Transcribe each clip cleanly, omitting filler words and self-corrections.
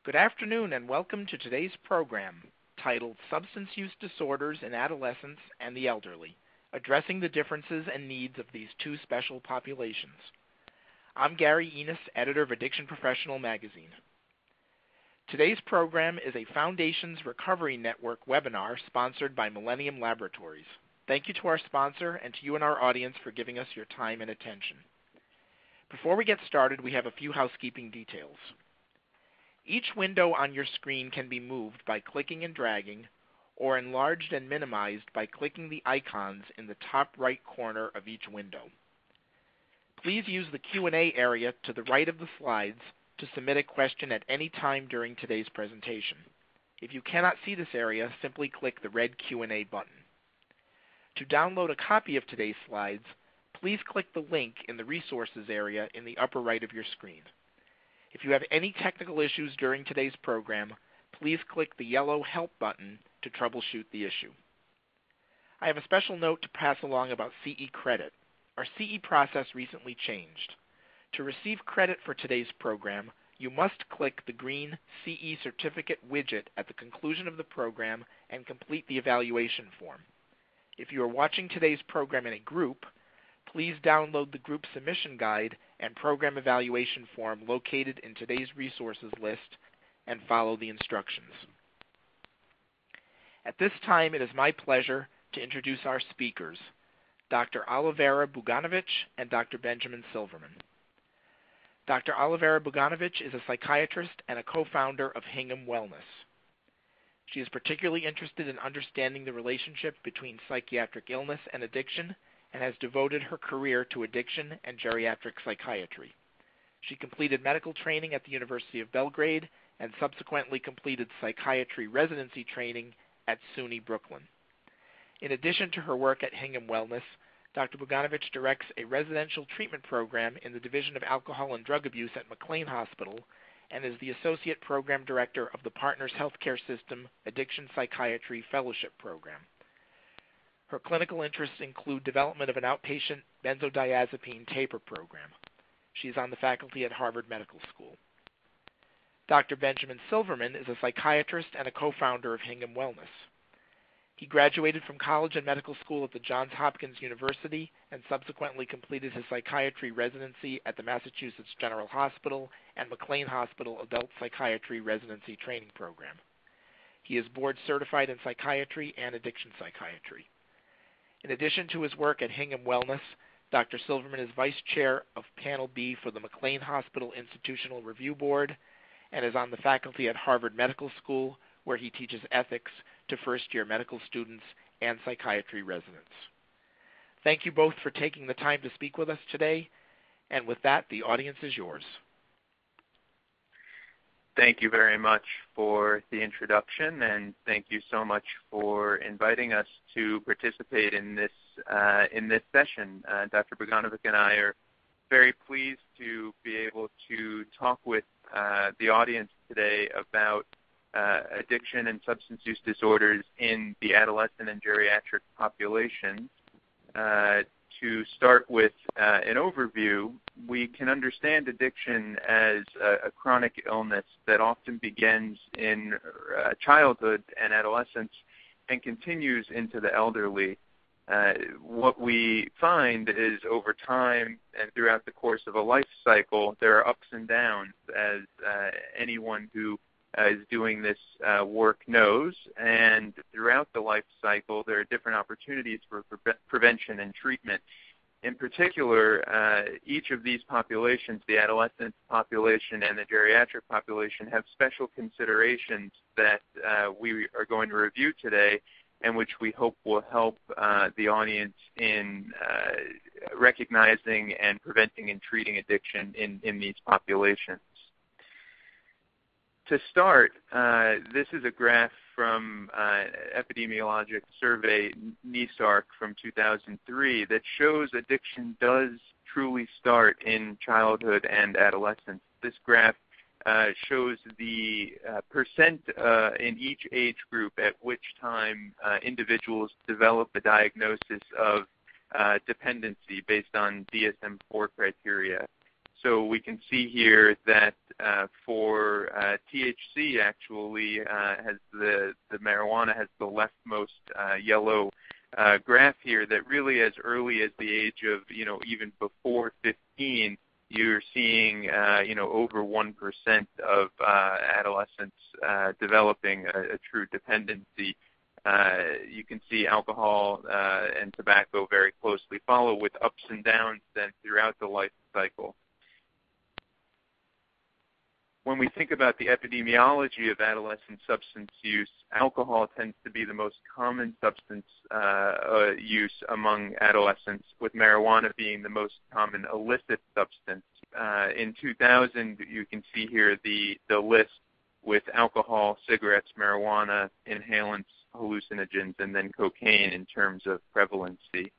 Good afternoon and welcome to today's program titled Substance Use Disorders in Adolescents and the Elderly, addressing the differences and needs of these two special populations. I'm Gary Enos, editor of Addiction Professional magazine. Today's program is a Foundations Recovery Network webinar sponsored by Millennium Laboratories. Thank you to our sponsor and to you and our audience for giving us your time and attention. Before we get started, we have a few housekeeping details. Each window on your screen can be moved by clicking and dragging, or enlarged and minimized by clicking the icons in the top right corner of each window. Please use the Q&A area to the right of the slides to submit a question at any time during today's presentation. If you cannot see this area, simply click the red Q&A button. To download a copy of today's slides, please click the link in the Resources area in the upper right of your screen. If you have any technical issues during today's program, please click the yellow Help button to troubleshoot the issue. I have a special note to pass along about CE credit. Our CE process recently changed. To receive credit for today's program, you must click the green CE certificate widget at the conclusion of the program and complete the evaluation form. If you are watching today's program in a group, please download the group submission guide and program evaluation form located in today's resources list and follow the instructions. At this time, it is my pleasure to introduce our speakers, Dr. Olivera Buganovic and Dr. Benjamin Silverman. Dr. Olivera Buganovic is a psychiatrist and a co-founder of Hingham Wellness. She is particularly interested in understanding the relationship between psychiatric illness and addiction and has devoted her career to addiction and geriatric psychiatry. She completed medical training at the University of Belgrade and subsequently completed psychiatry residency training at SUNY Brooklyn. In addition to her work at Hingham Wellness, Dr. Buganovic directs a residential treatment program in the Division of Alcohol and Drug Abuse at McLean Hospital and is the Associate Program Director of the Partners Healthcare System Addiction Psychiatry Fellowship Program. Her clinical interests include development of an outpatient benzodiazepine taper program. She is on the faculty at Harvard Medical School. Dr. Benjamin Silverman is a psychiatrist and a co-founder of Hingham Wellness. He graduated from college and medical school at the Johns Hopkins University and subsequently completed his psychiatry residency at the Massachusetts General Hospital and McLean Hospital Adult Psychiatry Residency Training Program. He is board certified in psychiatry and addiction psychiatry. In addition to his work at Hingham Wellness, Dr. Silverman is Vice Chair of Panel B for the McLean Hospital Institutional Review Board and is on the faculty at Harvard Medical School, where he teaches ethics to first-year medical students and psychiatry residents. Thank you both for taking the time to speak with us today, and with that, the audience is yours. Thank you very much for the introduction, and thank you so much for inviting us to participate in this session. Dr. Buganovic and I are very pleased to be able to talk with the audience today about addiction and substance use disorders in the adolescent and geriatric populations. To start with an overview, we can understand addiction as a chronic illness that often begins in childhood and adolescence and continues into the elderly. What we find is over time and throughout the course of a life cycle, there are ups and downs, as anyone who is doing this work knows, and throughout the life cycle there are different opportunities for prevention and treatment. In particular, each of these populations, the adolescent population and the geriatric population, have special considerations that we are going to review today and which we hope will help the audience in recognizing and preventing and treating addiction in these populations. To start, this is a graph from epidemiologic survey NESARC from 2003 that shows addiction does truly start in childhood and adolescence. This graph shows the percent in each age group at which time individuals develop a diagnosis of dependency based on DSM-4 criteria. So we can see here that for THC, actually, has the marijuana has the leftmost yellow graph here. That really, as early as the age of even before 15, you're seeing over 1% of adolescents developing a true dependency. You can see alcohol and tobacco very closely follow, with ups and downs then throughout the life cycle. When we think about the epidemiology of adolescent substance use, alcohol tends to be the most common substance use among adolescents, with marijuana being the most common illicit substance. In 2000, you can see here the list with alcohol, cigarettes, marijuana, inhalants, hallucinogens, and then cocaine in terms of prevalency.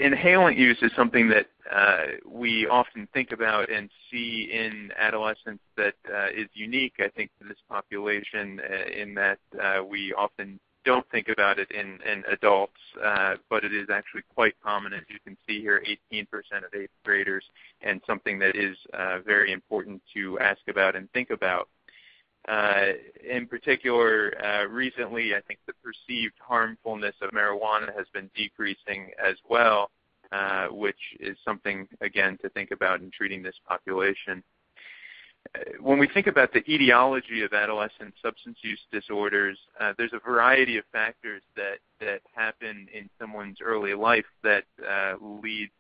Inhalant use is something that we often think about and see in adolescents that is unique, I think, to this population in that we often don't think about it in adults, but it is actually quite common, as you can see here, 18% of 8th graders, and something that is very important to ask about and think about. In particular, recently, I think the perceived harmfulness of marijuana has been decreasing as well, which is something, again, to think about in treating this population. When we think about the etiology of adolescent substance use disorders, there's a variety of factors that happen in someone's early life that lead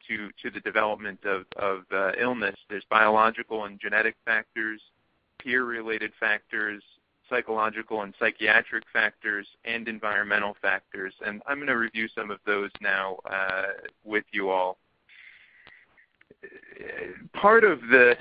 to the development of illness. There's biological and genetic factors, peer-related factors, psychological and psychiatric factors, and environmental factors. And I'm going to review some of those now with you all. Part of the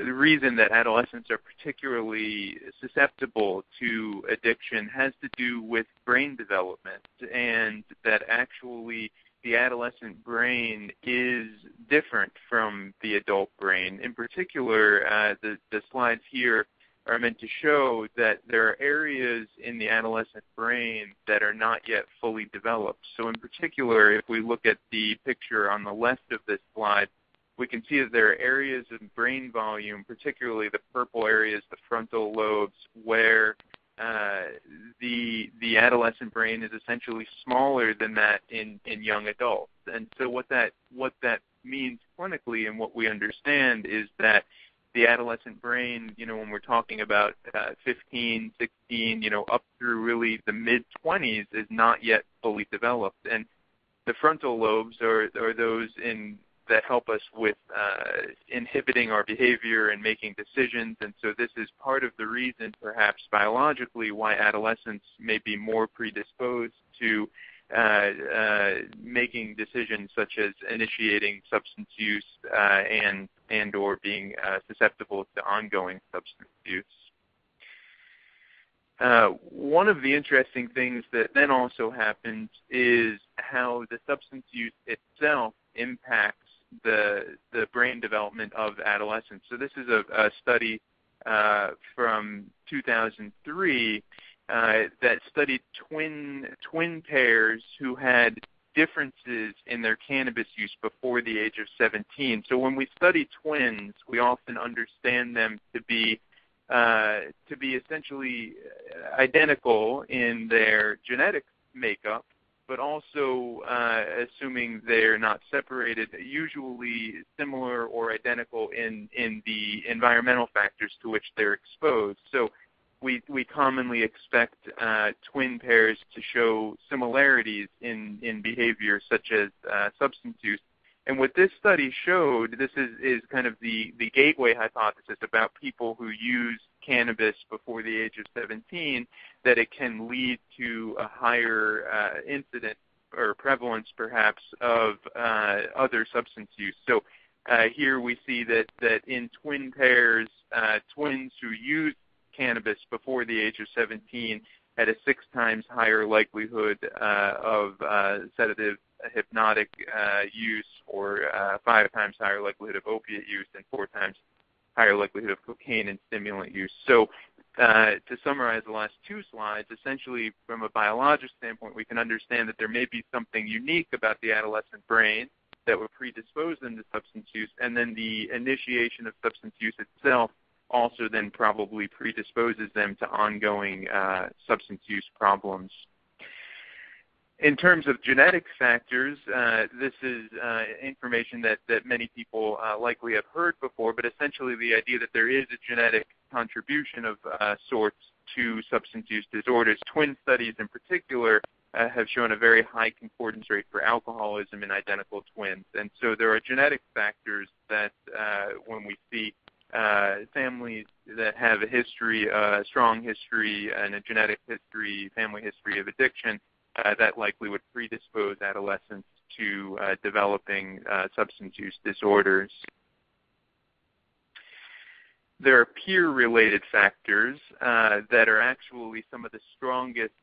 reason that adolescents are particularly susceptible to addiction has to do with brain development, and that actually the adolescent brain is different from the adult brain. In particular, the slides here are meant to show that there are areas in the adolescent brain that are not yet fully developed. So in particular, if we look at the picture on the left of this slide, we can see that there are areas of brain volume, particularly the purple areas, the frontal lobes, where the adolescent brain is essentially smaller than that in young adults. And so what that means clinically, and what we understand, is that the adolescent brain, when we're talking about 15, 16, up through really the mid-20s, is not yet fully developed. And the frontal lobes are those that help us with inhibiting our behavior and making decisions. And so this is part of the reason, perhaps biologically, why adolescents may be more predisposed to making decisions such as initiating substance use and or being susceptible to ongoing substance use. One of the interesting things that then also happens is how the substance use itself impacts the brain development of adolescents. So this is a study from 2003 that studied twin pairs who had differences in their cannabis use before the age of 17. So when we study twins, we often understand them to be essentially identical in their genetic makeup, but also assuming they're not separated, usually similar or identical in the environmental factors to which they're exposed. So we commonly expect twin pairs to show similarities in behavior, such as substance use. And what this study showed, this is kind of the gateway hypothesis about people who use cannabis before the age of 17, that it can lead to a higher incidence or prevalence, perhaps, of other substance use. So here we see that in twin pairs, twins who use cannabis before the age of 17 had a 6 times higher likelihood of sedative hypnotic use, or 5 times higher likelihood of opiate use, and 4 times higher likelihood of cocaine and stimulant use. So to summarize the last 2 slides, essentially from a biologic standpoint, we can understand that there may be something unique about the adolescent brain, that would predispose them to substance use, and then the initiation of substance use itself also then probably predisposes them to ongoing substance use problems. In terms of genetic factors, this is information that many people likely have heard before, but essentially the idea that there is a genetic contribution of sorts to substance use disorders. Twin studies in particular have shown a very high concordance rate for alcoholism in identical twins. And so there are genetic factors that when we see families that have a history, a strong history and a genetic history, family history of addiction, that likely would predispose adolescents to developing substance use disorders. There are peer-related factors that are actually some of the strongest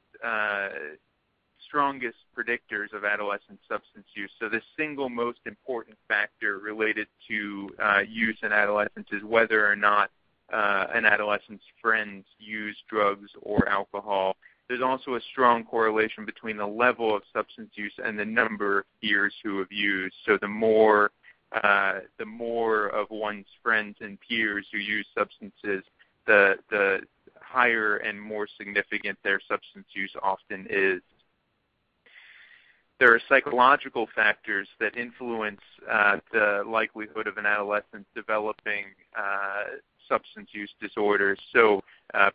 predictors of adolescent substance use. So the single most important factor related to use in adolescence is whether or not an adolescent's friends use drugs or alcohol. There's also a strong correlation between the level of substance use and the number of peers who have used. So the more of one's friends and peers who use substances, the higher and more significant their substance use often is. There are psychological factors that influence the likelihood of an adolescent developing substance use disorders. So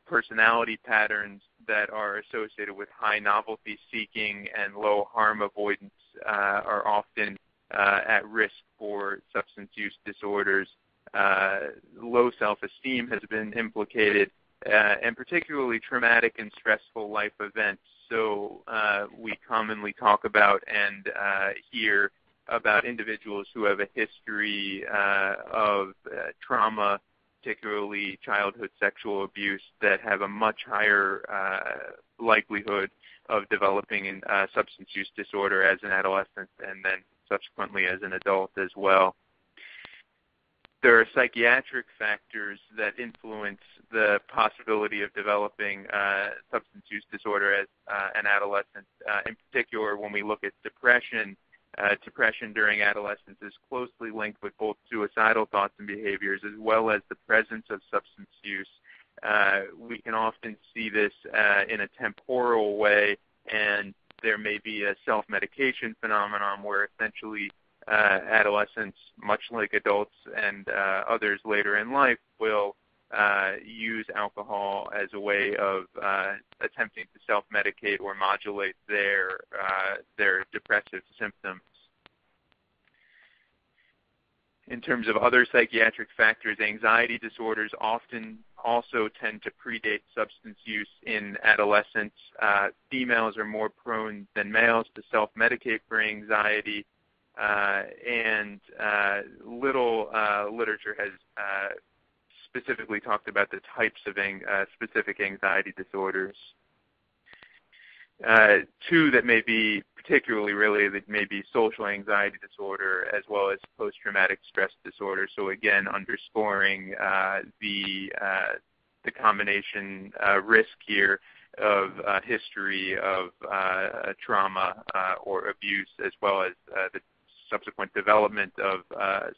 personality patterns that are associated with high novelty seeking and low harm avoidance are often at risk for substance use disorders. Low self-esteem has been implicated, and particularly traumatic and stressful life events. So we commonly talk about and hear about individuals who have a history of trauma, particularly childhood sexual abuse, that have a much higher likelihood of developing a substance use disorder as an adolescent and then subsequently as an adult as well. There are psychiatric factors that influence the possibility of developing substance use disorder as an adolescent. In particular, when we look at depression, depression during adolescence is closely linked with both suicidal thoughts and behaviors as well as the presence of substance use. We can often see this in a temporal way, and there may be a self-medication phenomenon where essentially adolescents, much like adults and others later in life, will use alcohol as a way of attempting to self-medicate or modulate their depressive symptoms. In terms of other psychiatric factors, anxiety disorders often also tend to predate substance use in adolescents. Females are more prone than males to self-medicate for anxiety, and little literature has specifically talked about the types of specific anxiety disorders. Two that may be particularly related may be social anxiety disorder as well as post-traumatic stress disorder. So again, underscoring the combination risk here of history of trauma or abuse, as well as the subsequent development of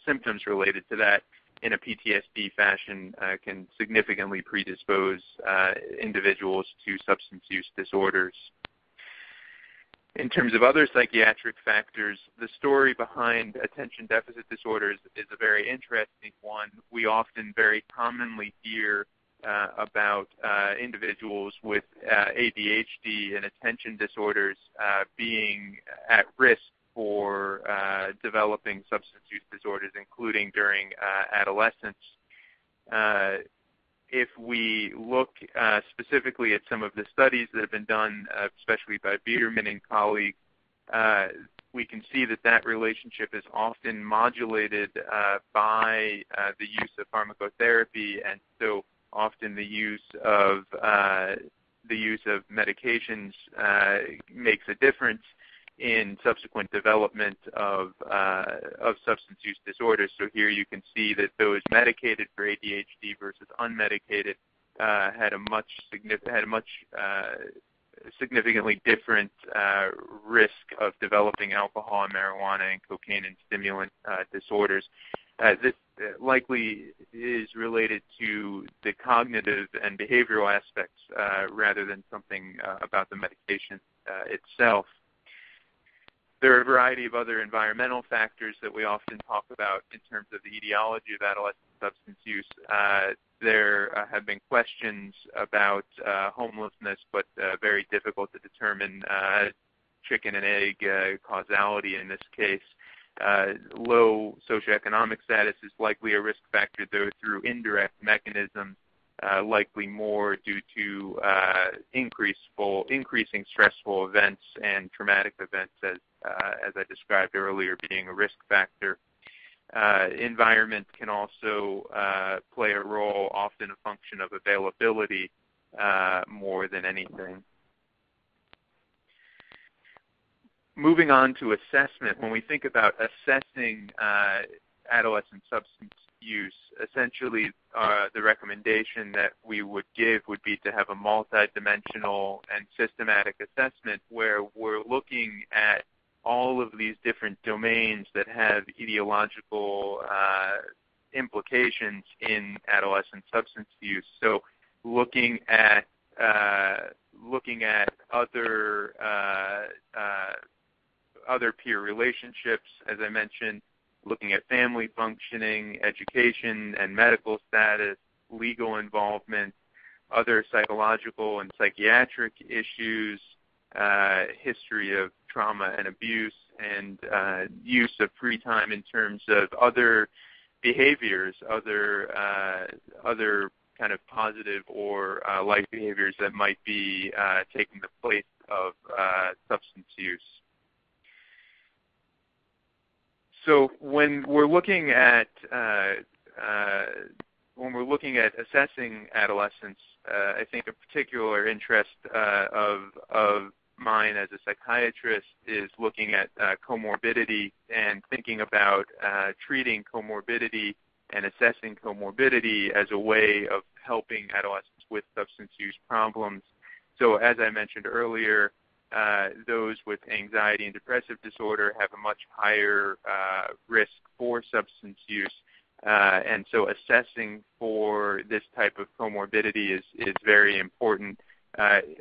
symptoms related to that in a PTSD fashion can significantly predispose individuals to substance use disorders. In terms of other psychiatric factors, the story behind attention deficit disorders is a very interesting one. We often very commonly hear about individuals with ADHD and attention disorders being at risk for developing substance use disorders, including during adolescence. If we look specifically at some of the studies that have been done, especially by Biederman and colleagues, we can see that relationship is often modulated by the use of pharmacotherapy, and so often the use of medications makes a difference in subsequent development of substance use disorders. So here you can see that those medicated for ADHD versus unmedicated had a much significantly different risk of developing alcohol and marijuana and cocaine and stimulant disorders. This likely is related to the cognitive and behavioral aspects rather than something about the medication itself. There are a variety of other environmental factors that we often talk about in terms of the etiology of adolescent substance use. There have been questions about homelessness, but very difficult to determine chicken and egg causality in this case. Low socioeconomic status is likely a risk factor, though through indirect mechanisms, likely more due to increasing stressful events and traumatic events, as I described earlier, being a risk factor. Environment can also play a role, often a function of availability more than anything. Moving on to assessment, when we think about assessing adolescent substance use, essentially the recommendation that we would give would be to have a multidimensional and systematic assessment where we're looking at all of these different domains that have etiological implications in adolescent substance use. So looking at other peer relationships, as I mentioned, looking at family functioning, education and medical status, legal involvement, other psychological and psychiatric issues, history of trauma and abuse, and use of free time in terms of other behaviors, other kind of positive or life behaviors that might be taking the place of substance use. So when we're looking at assessing adolescents, I think a particular interest of mine as a psychiatrist is looking at comorbidity and thinking about treating comorbidity and assessing comorbidity as a way of helping adolescents with substance use problems. So as I mentioned earlier, those with anxiety and depressive disorder have a much higher risk for substance use. And so assessing for this type of comorbidity is very important.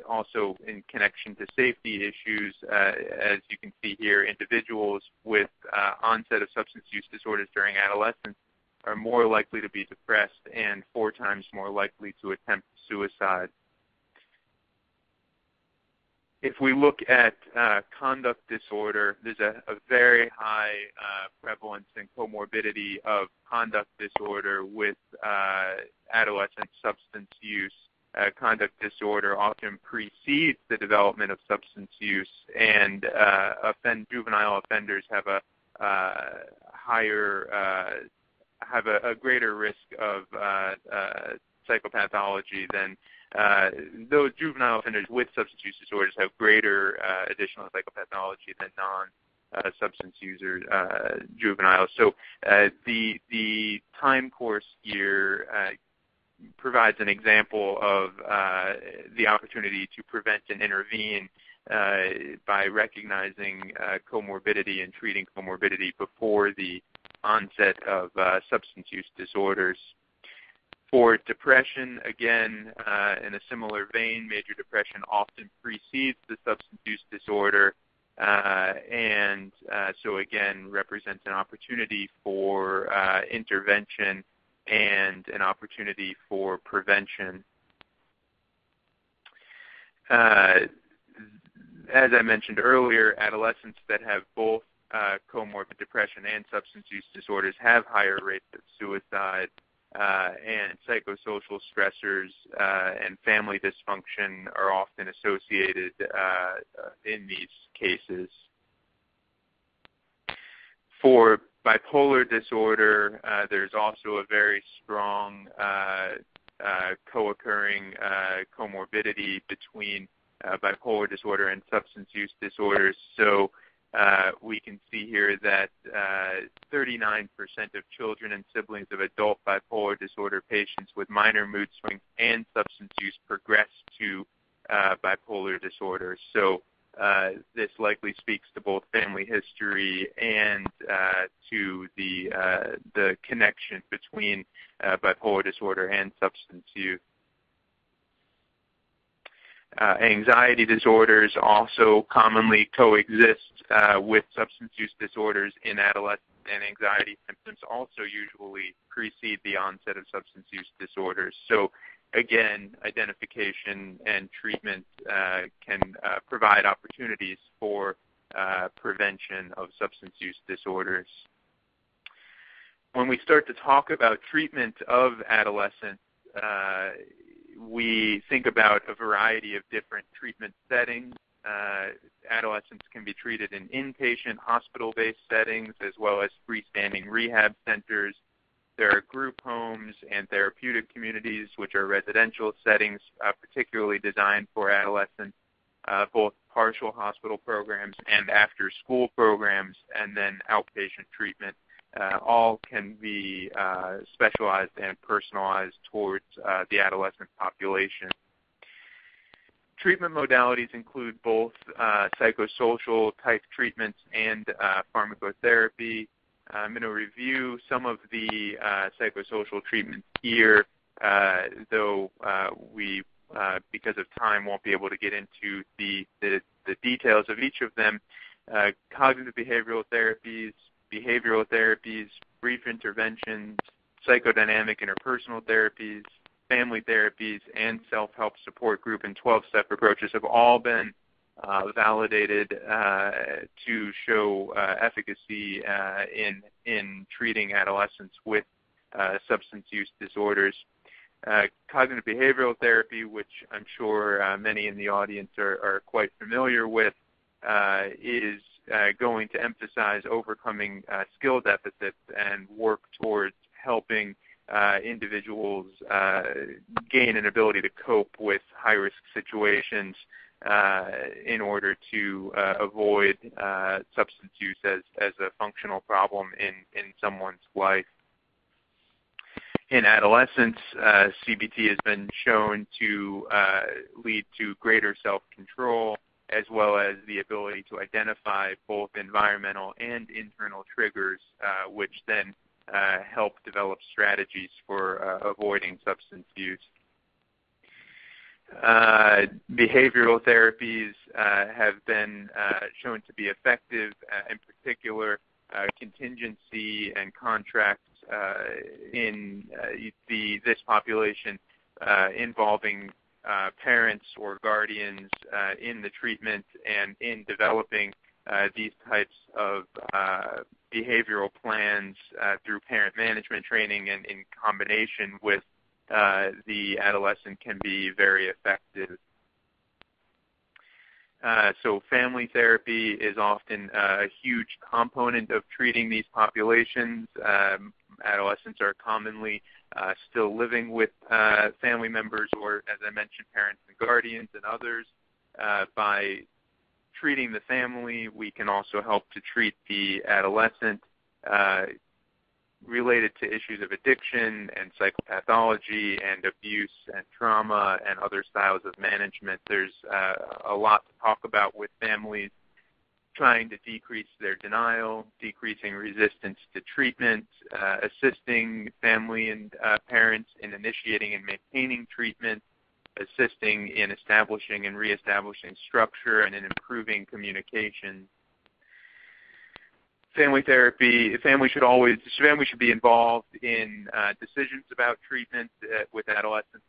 Also in connection to safety issues, as you can see here, individuals with onset of substance use disorders during adolescence are more likely to be depressed and 4 times more likely to attempt suicide. If we look at conduct disorder, there's a very high prevalence and comorbidity of conduct disorder with adolescent substance use. Conduct disorder often precedes the development of substance use, and juvenile offenders have a greater risk of psychopathology than those juvenile offenders with substance use disorders have greater additional psychopathology than non-substance user juveniles. So the time course here provides an example of the opportunity to prevent and intervene by recognizing comorbidity and treating comorbidity before the onset of substance use disorders. For depression, again, in a similar vein, major depression often precedes the substance use disorder, and so again represents an opportunity for intervention and an opportunity for prevention. As I mentioned earlier, adolescents that have both comorbid depression and substance use disorders have higher rates of suicide, and psychosocial stressors and family dysfunction are often associated in these cases. For bipolar disorder, there's also a very strong co-occurring comorbidity between bipolar disorder and substance use disorders. So we can see here that 39% of children and siblings of adult bipolar disorder patients with minor mood swings and substance use progress to bipolar disorder. So this likely speaks to both family history and to the connection between bipolar disorder and substance use. Anxiety disorders also commonly coexist with substance use disorders in adolescents, and anxiety symptoms also usually precede the onset of substance use disorders. So again, identification and treatment can provide opportunities for prevention of substance use disorders. When we start to talk about treatment of adolescents, we think about a variety of different treatment settings. Adolescents can be treated in inpatient, hospital-based settings, as well as freestanding rehab centers. There are group homes and therapeutic communities, which are residential settings particularly designed for adolescents, both partial hospital programs and after-school programs, and then outpatient treatment. All can be specialized and personalized towards the adolescent population. Treatment modalities include both psychosocial type treatments and pharmacotherapy. I'm going to review some of the psychosocial treatments here, though we, because of time, won't be able to get into the details of each of them. Cognitive behavioral therapies, brief interventions, psychodynamic interpersonal therapies, family therapies, and self-help support group and 12-step approaches have all been validated to show efficacy in treating adolescents with substance use disorders. Cognitive behavioral therapy, which I'm sure many in the audience are quite familiar with, is going to emphasize overcoming skill deficits and work towards helping individuals gain an ability to cope with high-risk situations in order to avoid substance use as a functional problem in someone's life. In adolescents, CBT has been shown to lead to greater self-control, as well as the ability to identify both environmental and internal triggers, which then help develop strategies for avoiding substance use. Behavioral therapies have been shown to be effective, in particular contingency and contracts in this population involving parents or guardians in the treatment and in developing these types of behavioral plans through parent management training and in combination with the adolescent can be very effective. So family therapy is often a huge component of treating these populations. Adolescents are commonly still living with family members or, as I mentioned, parents and guardians and others. By treating the family, we can also help to treat the adolescent related to issues of addiction and psychopathology and abuse and trauma and other styles of management. There's a lot to talk about with families trying to decrease their denial, decreasing resistance to treatment, assisting family and parents in initiating and maintaining treatment, assisting in establishing and reestablishing structure and in improving communication. Family therapy, family should be involved in decisions about treatment with adolescents.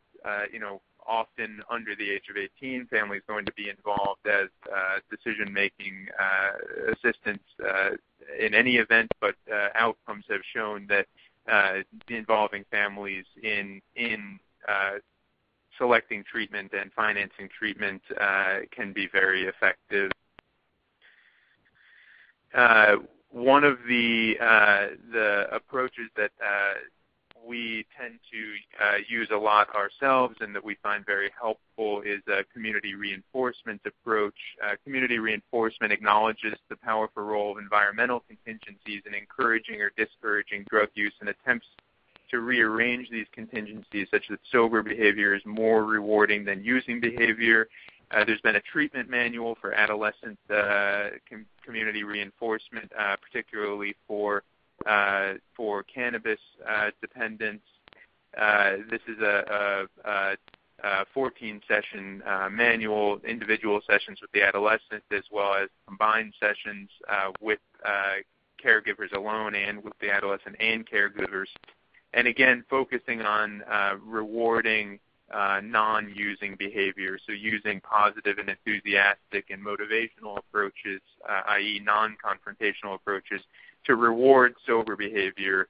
Often under the age of 18, family is going to be involved as decision-making assistants in any event, but outcomes have shown that involving families in selecting treatment and financing treatment can be very effective. One of the approaches that we tend to use a lot ourselves and that we find very helpful is a community reinforcement approach. Community reinforcement acknowledges the powerful role of environmental contingencies in encouraging or discouraging drug use and attempts to rearrange these contingencies such that sober behavior is more rewarding than using behavior. There's been a treatment manual for adolescent community reinforcement, particularly for cannabis dependents. This is a 14-session manual, individual sessions with the adolescent, as well as combined sessions with caregivers alone and with the adolescent and caregivers. And again, focusing on rewarding non-using behavior, so using positive and enthusiastic and motivational approaches, i.e. non-confrontational approaches, to reward sober behavior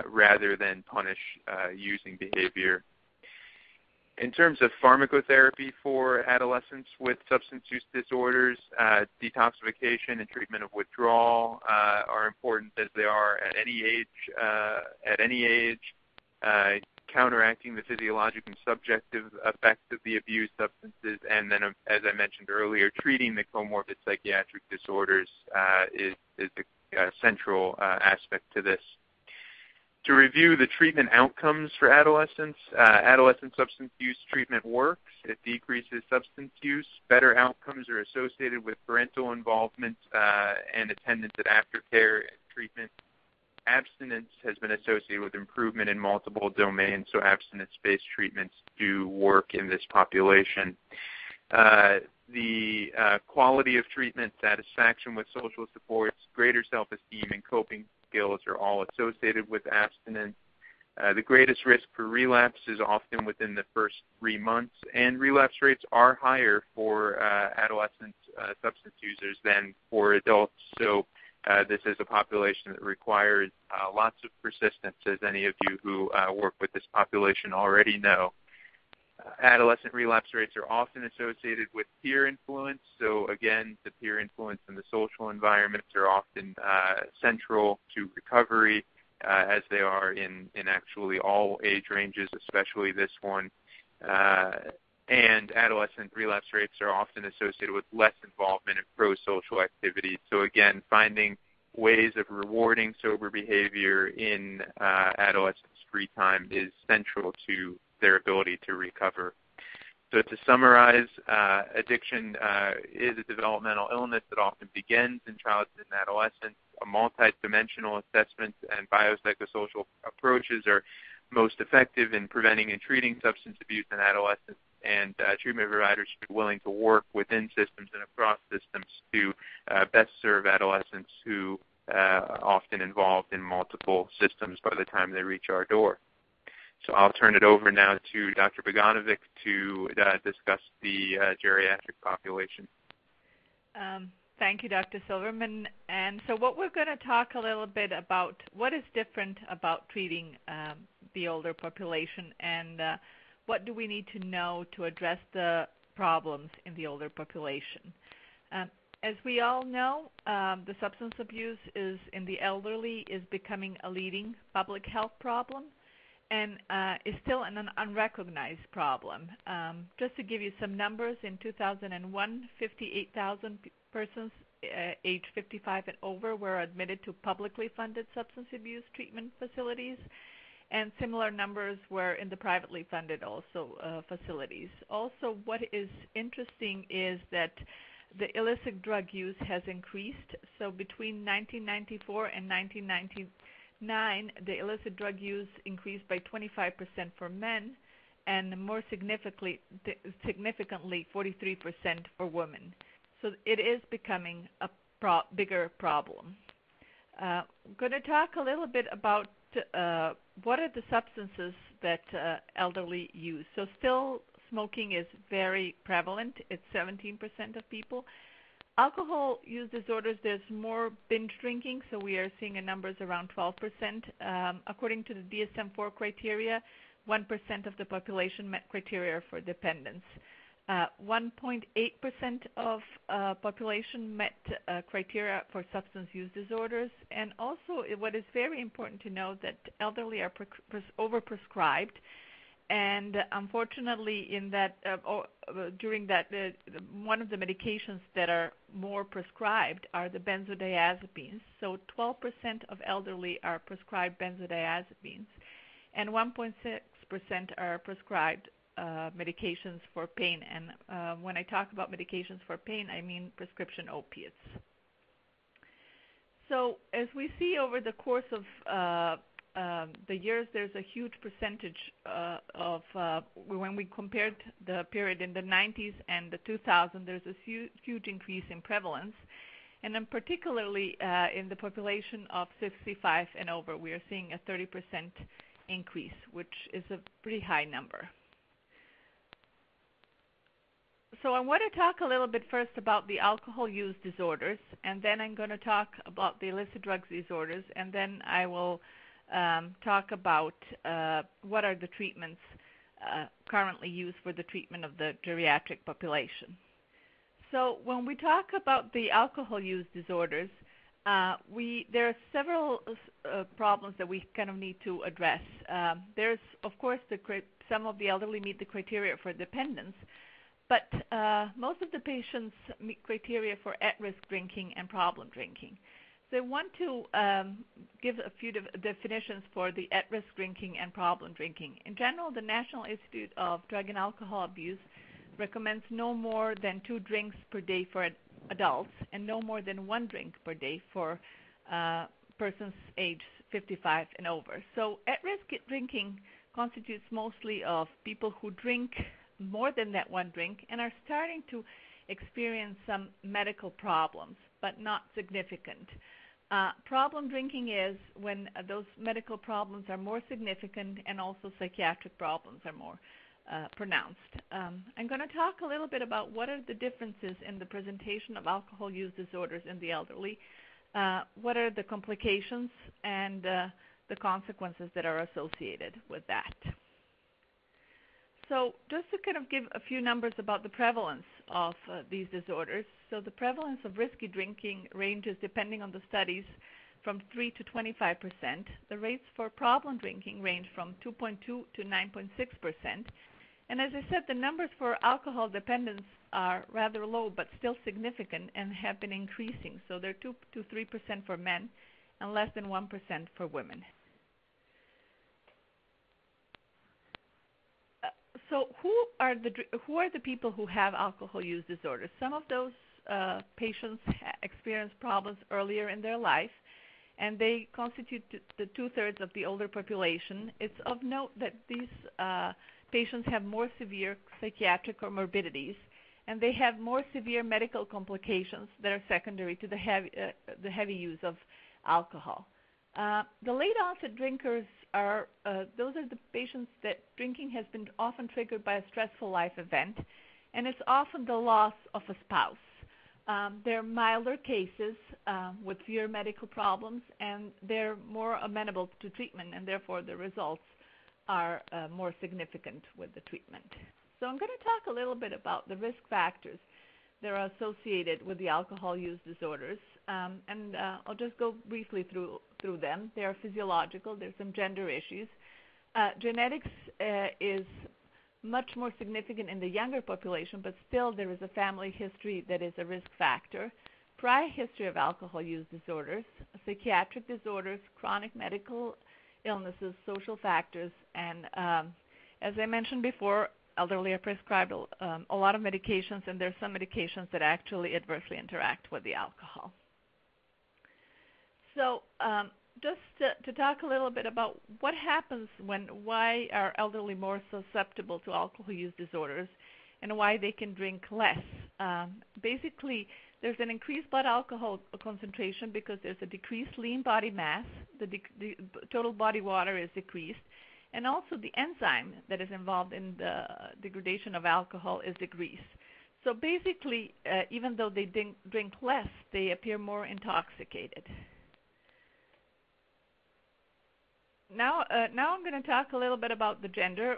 rather than punish using behavior. In terms of pharmacotherapy for adolescents with substance use disorders, detoxification and treatment of withdrawal are important as they are at any age. Counteracting the physiologic and subjective effects of the abused substances, and then, as I mentioned earlier, treating the comorbid psychiatric disorders is a central aspect to this. To review the treatment outcomes for adolescents, adolescent substance use treatment works. It decreases substance use. Better outcomes are associated with parental involvement and attendance at aftercare and treatment. Abstinence has been associated with improvement in multiple domains, so abstinence-based treatments do work in this population. The quality of treatment, satisfaction with social supports, greater self-esteem, and coping skills are all associated with abstinence. The greatest risk for relapse is often within the first 3 months, and relapse rates are higher for adolescent substance users than for adults. So this is a population that requires lots of persistence, as any of you who work with this population already know. Adolescent relapse rates are often associated with peer influence. So again, the peer influence and the social environments are often central to recovery, as they are in actually all age ranges, especially this one. And adolescent relapse rates are often associated with less involvement in pro-social activities. So again, finding ways of rewarding sober behavior in adolescents' free time is central to their ability to recover. So to summarize, addiction is a developmental illness that often begins in childhood and adolescence. A multidimensional assessment and biopsychosocial approaches are most effective in preventing and treating substance abuse in adolescents, and treatment providers should be willing to work within systems and across systems to best serve adolescents who are often involved in multiple systems by the time they reach our door. So I'll turn it over now to Dr. Bogdanovic to discuss the geriatric population. Thank you, Dr. Silverman. And so what we're going to talk a little bit about what is different about treating the older population, and what do we need to know to address the problems in the older population. As we all know, the substance abuse in the elderly is becoming a leading public health problem, and is still an unrecognized problem. Just to give you some numbers, in 2001, 58,000 persons age 55 and over were admitted to publicly funded substance abuse treatment facilities, and similar numbers were in the privately funded facilities. Also, what is interesting is that the illicit drug use has increased. So between 1994 and 1999, the illicit drug use increased by 25% for men, and more significantly 43% for women. So it is becoming a bigger problem. I'm going to talk a little bit about what are the substances that elderly use. So still smoking is very prevalent. It's 17% of people. Alcohol use disorders, there's more binge drinking, so we are seeing numbers around 12%. According to the DSM-4 criteria, 1% of the population met criteria for dependence. 1.8% of population met criteria for substance use disorders. And also, what is very important to know that elderly are overprescribed. And unfortunately, in that during that, one of the medications that are more prescribed are the benzodiazepines. So 12% of elderly are prescribed benzodiazepines. and 1.6% are prescribed medications for pain. And when I talk about medications for pain, I mean prescription opiates. So as we see over the course of the years, there's a huge percentage of, when we compared the period in the 90s and the 2000s, there's a huge increase in prevalence. And then particularly in the population of 65 and over, we are seeing a 30% increase, which is a pretty high number. So I want to talk a little bit first about the alcohol use disorders, and then I'm going to talk about the illicit drugs disorders, and then I will talk about what are the treatments currently used for the treatment of the geriatric population. So when we talk about the alcohol use disorders, there are several problems that we kind of need to address. There's, of course, some of the elderly meet the criteria for dependence, but most of the patients meet criteria for at-risk drinking and problem drinking. So I want to give a few definitions for the at-risk drinking and problem drinking. In general, the National Institute of Drug and Alcohol Abuse recommends no more than 2 drinks per day for adults and no more than 1 drink per day for persons aged 55 and over. So at-risk drinking constitutes mostly of people who drink more than that 1 drink and are starting to experience some medical problems, but not significant. Problem drinking is when those medical problems are more significant and also psychiatric problems are more pronounced. I'm going to talk a little bit about what are the differences in the presentation of alcohol use disorders in the elderly, what are the complications and the consequences that are associated with that. So just to kind of give a few numbers about the prevalence of these disorders. So the prevalence of risky drinking ranges, depending on the studies, from 3 to 25%. The rates for problem drinking range from 2.2 to 9.6%. And as I said, the numbers for alcohol dependence are rather low, but still significant and have been increasing. So they're 2 to 3% for men and less than 1% for women. So who are the people who have alcohol use disorders? Some of those patients experience problems earlier in their life, and they constitute the 2/3 of the older population. It's of note that these patients have more severe psychiatric comorbidities, and they have more severe medical complications that are secondary to the heavy use of alcohol. The late onset drinkers are those are the patients that drinking has been often triggered by a stressful life event, and it's often the loss of a spouse. They're milder cases with fewer medical problems, and they're more amenable to treatment, and therefore the results are more significant with the treatment. So I'm going to talk a little bit about the risk factors that are associated with the alcohol use disorders, and I'll just go briefly through them. They are physiological. There's some gender issues. Genetics is much more significant in the younger population, but still there is a family history that is a risk factor. Prior history of alcohol use disorders, psychiatric disorders, chronic medical illnesses, social factors, and as I mentioned before, elderly are prescribed a lot of medications, and there are some medications that actually adversely interact with the alcohol. So just to talk a little bit about what happens why are elderly more susceptible to alcohol use disorders and why they can drink less. Basically, there's an increased blood alcohol concentration because there's a decreased lean body mass, the total body water is decreased, and also the enzyme that is involved in the degradation of alcohol is decreased. So basically, even though they drink less, they appear more intoxicated. Now I'm going to talk a little bit about the gender.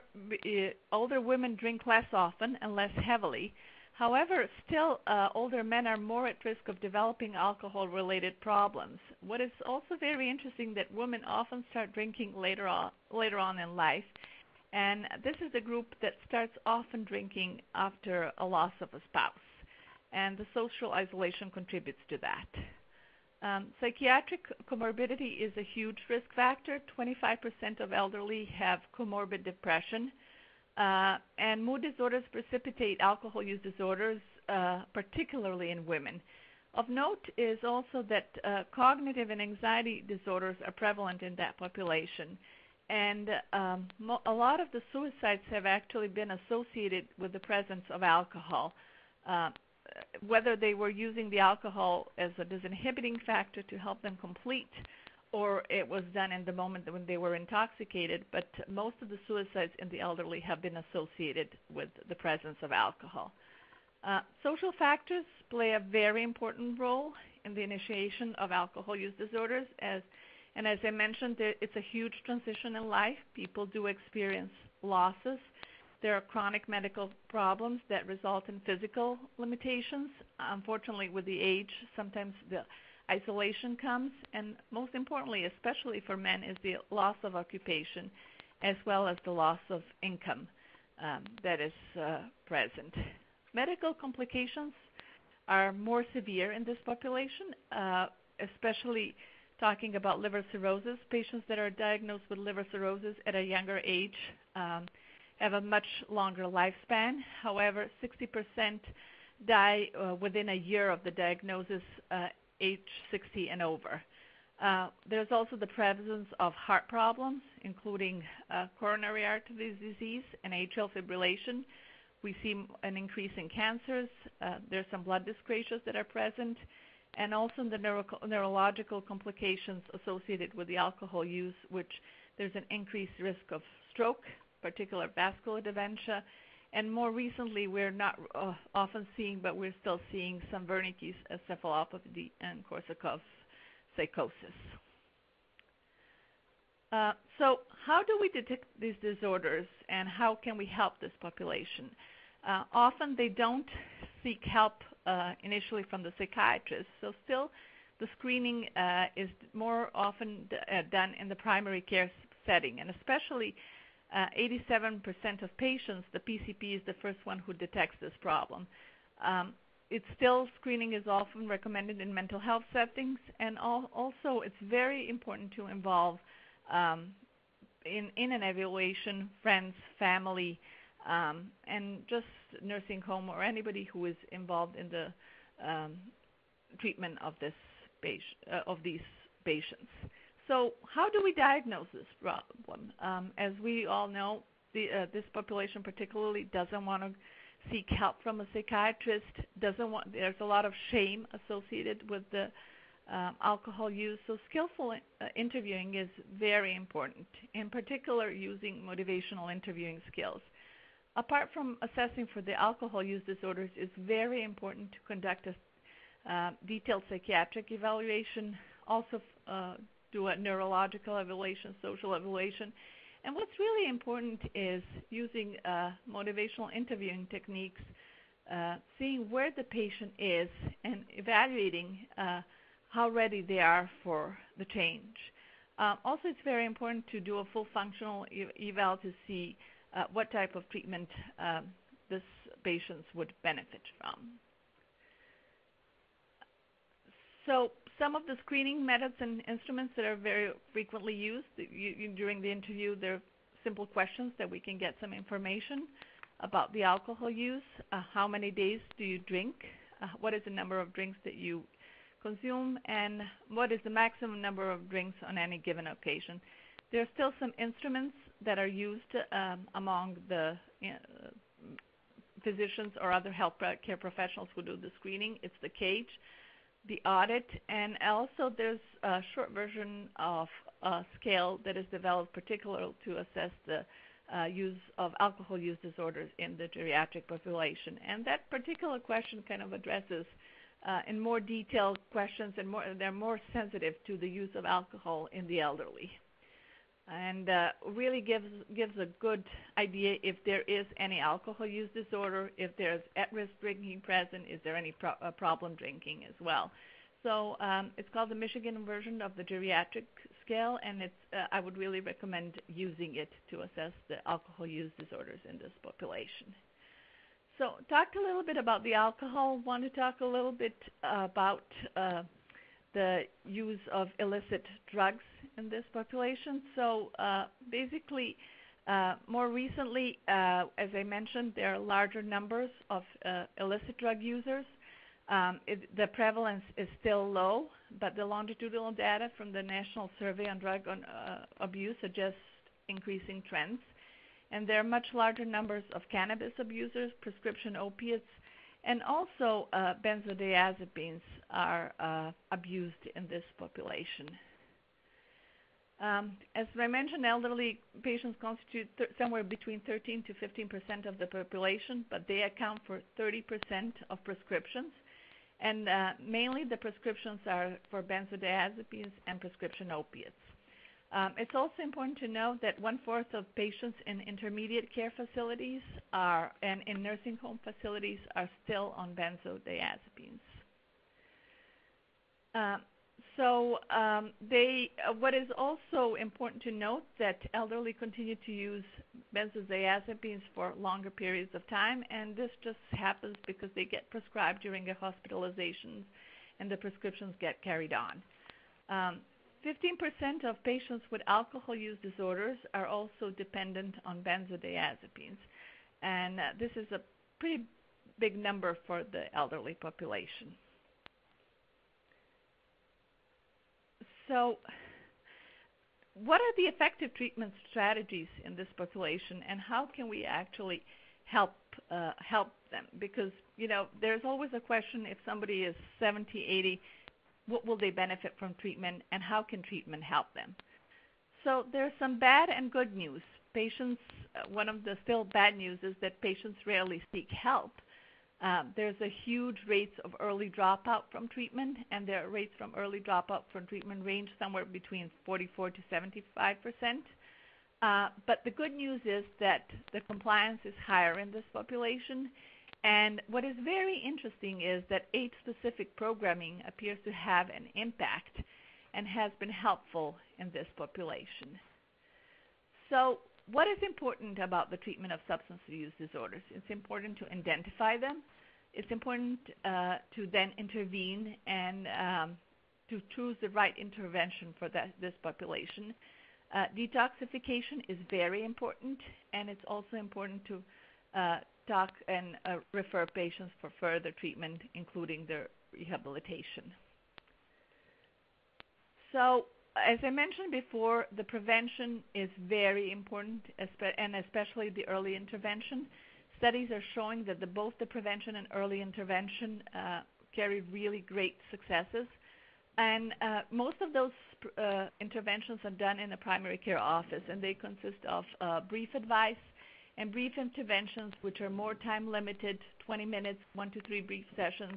Older women drink less often and less heavily. However, still, older men are more at risk of developing alcohol-related problems. What is also very interesting that women often start drinking later on in life, and this is the group that starts often drinking after a loss of a spouse, and the social isolation contributes to that. Psychiatric comorbidity is a huge risk factor. 25% of elderly have comorbid depression, and mood disorders precipitate alcohol use disorders, particularly in women. Of note is also that cognitive and anxiety disorders are prevalent in that population, and a lot of the suicides have actually been associated with the presence of alcohol. Whether they were using the alcohol as a disinhibiting factor to help them complete, or it was done in the moment when they were intoxicated, but most of the suicides in the elderly have been associated with the presence of alcohol. Social factors play a very important role in the initiation of alcohol use disorders. As I mentioned, it's a huge transition in life. People do experience losses. There are chronic medical problems that result in physical limitations. Unfortunately, with the age, sometimes the isolation comes, and most importantly, especially for men, is the loss of occupation, as well as the loss of income that is present. Medical complications are more severe in this population, especially talking about liver cirrhosis. Patients that are diagnosed with liver cirrhosis at a younger age have a much longer lifespan. However, 60% die within a year of the diagnosis, age 60 and over. There's also the presence of heart problems, including coronary artery disease and atrial fibrillation. We see an increase in cancers. There's some blood dyscrasias that are present, and also the neurological complications associated with the alcohol use, which there's an increased risk of stroke, particular vascular dementia, and more recently we're not often seeing, but we're still seeing some Wernicke's encephalopathy and Korsakoff's psychosis. So how do we detect these disorders, and how can we help this population? Often they don't seek help initially from the psychiatrist, so still the screening is more often done in the primary care setting, and especially 87% of patients, the PCP is the first one who detects this problem. It's still, screening is often recommended in mental health settings, and also it's very important to involve in an evaluation friends, family, and just nursing home or anybody who is involved in the treatment of these patients. So how do we diagnose this problem? As we all know, this population particularly doesn't want to seek help from a psychiatrist, there's a lot of shame associated with the alcohol use, so skillful interviewing is very important, in particular using motivational interviewing skills. Apart from assessing for the alcohol use disorders, it's very important to conduct a detailed psychiatric evaluation, also do a neurological evaluation, social evaluation. And what's really important is using motivational interviewing techniques, seeing where the patient is and evaluating how ready they are for the change. Also, it's very important to do a full functional eval to see what type of treatment this patients would benefit from. So some of the screening methods and instruments that are very frequently used during the interview, there are simple questions that we can get some information about the alcohol use. How many days do you drink? What is the number of drinks that you consume? And what is the maximum number of drinks on any given occasion? There are still some instruments that are used among the physicians or other health care professionals who do the screening. It's the CAGE, the audit, and also there's a short version of a scale that is developed particularly to assess the use of alcohol use disorders in the geriatric population. And that particular question kind of addresses in more detailed questions, and they're more sensitive to the use of alcohol in the elderly. And really gives a good idea if there is any alcohol use disorder, if there's at-risk drinking present, is there any problem drinking as well. So it's called the Michigan version of the geriatric scale, and I would really recommend using it to assess the alcohol use disorders in this population. So talked a little bit about the alcohol. Want to talk a little bit about the use of illicit drugs in this population. So basically, more recently, as I mentioned, there are larger numbers of illicit drug users. The prevalence is still low, but the longitudinal data from the National Survey on Drug Abuse suggests increasing trends. And there are much larger numbers of cannabis abusers, prescription opiates, and also benzodiazepines are abused in this population. As I mentioned, elderly patients constitute somewhere between 13 to 15% of the population, but they account for 30% of prescriptions. And mainly the prescriptions are for benzodiazepines and prescription opiates. It's also important to note that 1/4 of patients in intermediate care facilities and in nursing home facilities are still on benzodiazepines. What is also important to note that elderly continue to use benzodiazepines for longer periods of time, and this just happens because they get prescribed during a hospitalization and the prescriptions get carried on. 15% of patients with alcohol use disorders are also dependent on benzodiazepines, and this is a pretty big number for the elderly population. So what are the effective treatment strategies in this population, and how can we actually help them? Because, there's always a question, if somebody is 70, 80, what will they benefit from treatment, and how can treatment help them? So there's some bad and good news. One of the still bad news is that patients rarely seek help. There's a huge rates of early dropout from treatment, and their rates from early dropout from treatment range somewhere between 44 to 75%. But the good news is that the compliance is higher in this population. And what is very interesting is that age-specific programming appears to have an impact and has been helpful in this population. So what is important about the treatment of substance use disorders? It's important to identify them. It's important to then intervene and to choose the right intervention for this population. Detoxification is very important, and it's also important to talk and refer patients for further treatment, including their rehabilitation. So, as I mentioned before, the prevention is very important, and especially the early intervention. Studies are showing that both the prevention and early intervention carry really great successes. And most of those interventions are done in a primary care office, and they consist of brief advice and brief interventions, which are more time limited, 20 minutes, 1 to 3 brief sessions.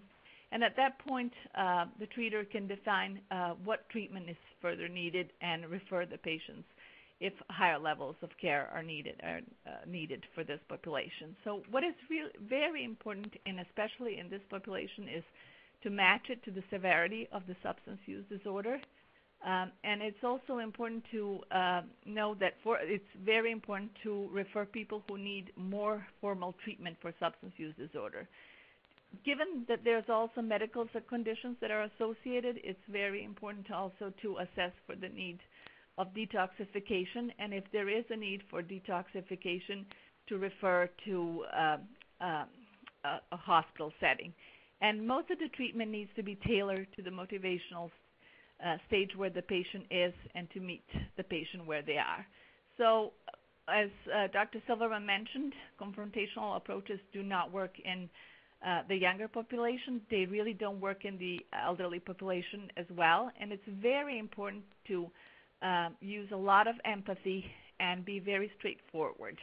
And at that point, the treater can define what treatment is further needed and refer the patients if higher levels of care are needed for this population. So what is really very important, and especially in this population, is to match it to the severity of the substance use disorder. And it's also important to know that it's very important to refer people who need more formal treatment for substance use disorder. Given that there's also medical conditions that are associated, it's very important also to assess for the need of detoxification, and if there is a need for detoxification, to refer to a hospital setting. And most of the treatment needs to be tailored to the motivational stage where the patient is and to meet the patient where they are. So as Dr. Silverman mentioned, confrontational approaches do not work in the younger population. They really don't work in the elderly population as well. And it's very important to use a lot of empathy and be very straightforward.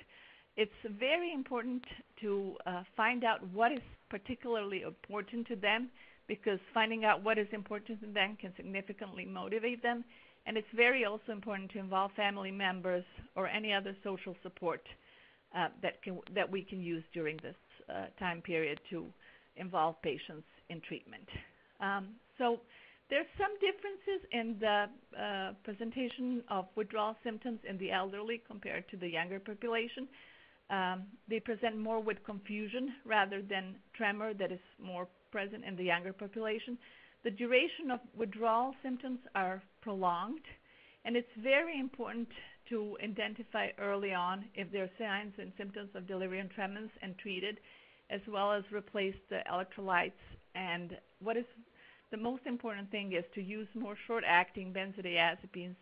It's very important to find out what is particularly important to them, because finding out what is important to them can significantly motivate them. And it's very also important to involve family members or any other social support that we can use during this time period to involve patients in treatment. So there's some differences in the presentation of withdrawal symptoms in the elderly compared to the younger population. They present more with confusion rather than tremor that is more present in the younger population. The duration of withdrawal symptoms are prolonged, and it's very important to identify early on if there are signs and symptoms of delirium tremens and treat it, as well as replace the electrolytes. And what is the most important thing is to use more short-acting benzodiazepines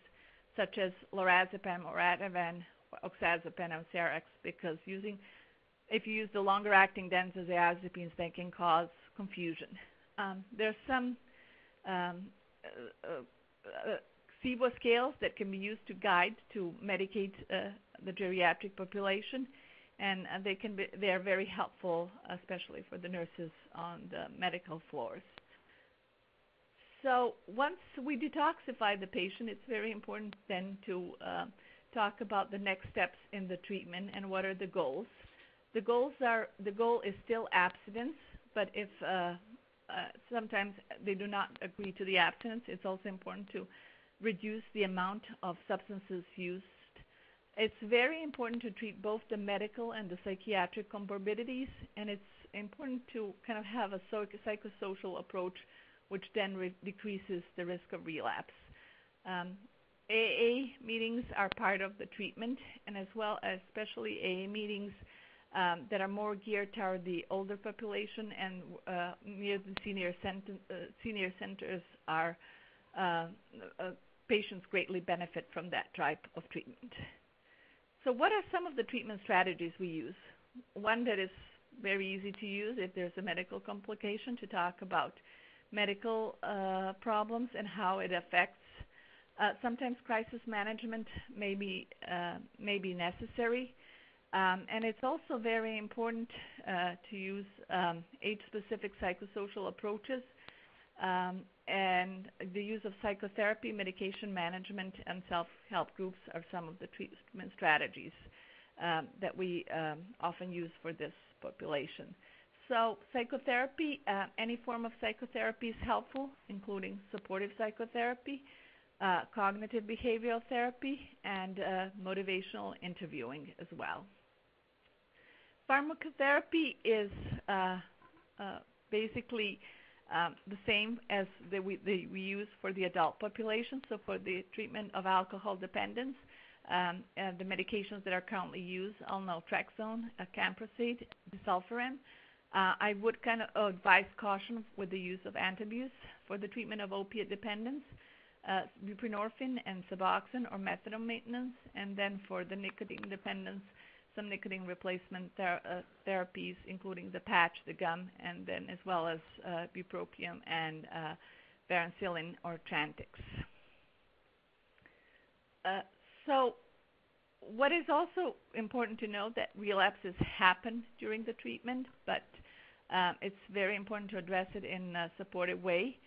such as lorazepam or Ativan, oxazepam, or Xerox, because if you use the longer-acting benzodiazepines, they can cause confusion. There's some CBO scales that can be used to guide to medicate the geriatric population, and they are very helpful, especially for the nurses on the medical floors. So once we detoxify the patient, it's very important then to talk about the next steps in the treatment and what are the goals. The goal is still abstinence, but if sometimes they do not agree to the abstinence, it's also important to reduce the amount of substances used. It's very important to treat both the medical and the psychiatric comorbidities, and it's important to kind of have a psychosocial approach, which then decreases the risk of relapse. AA meetings are part of the treatment, and as well as especially AA meetings that are more geared toward the older population and near the senior centers are patients greatly benefit from that type of treatment. So what are some of the treatment strategies we use? One that is very easy to use if there's a medical complication, to talk about medical problems and how it affects. Sometimes crisis management may be necessary. And it's also very important to use age-specific psychosocial approaches, and the use of psychotherapy, medication management, and self-help groups are some of the treatment strategies that we often use for this population. So psychotherapy, any form of psychotherapy is helpful, including supportive psychotherapy, cognitive behavioral therapy, and motivational interviewing as well. Pharmacotherapy is basically the same as we use for the adult population. So for the treatment of alcohol dependence, the medications that are currently used are naltrexone, camprosate, disulfiram. I would kind of advise caution with the use of antabuse for the treatment of opiate dependence, buprenorphine and Suboxone or methadone maintenance, and then for the nicotine dependence, some nicotine replacement therapies, including the patch, the gum, and then as well as bupropion and varenicline or Chantix. So what is also important to know that relapses happen during the treatment, but it's very important to address it in a supportive way.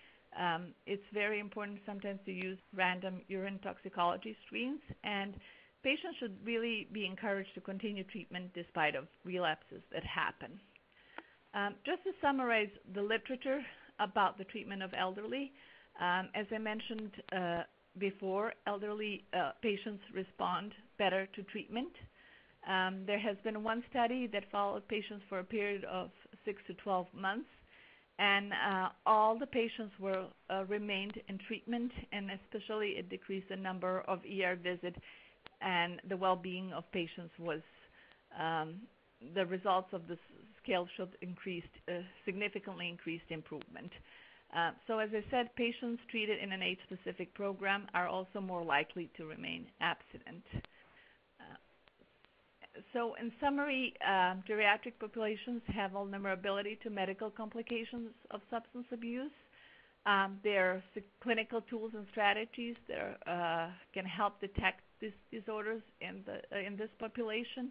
It's very important sometimes to use random urine toxicology screens, and patients should really be encouraged to continue treatment despite of relapses that happen. Just to summarize the literature about the treatment of elderly, as I mentioned before, elderly patients respond better to treatment. There has been one study that followed patients for a period of 6 to 12 months, and all the patients remained in treatment, and especially it decreased the number of ER visits, and the well-being of patients was, the results of the scale showed significantly increased improvement. So as I said, patients treated in an age-specific program are also more likely to remain abstinent. So in summary, geriatric populations have vulnerability to medical complications of substance abuse. There are clinical tools and strategies that can help detect these disorders in this population.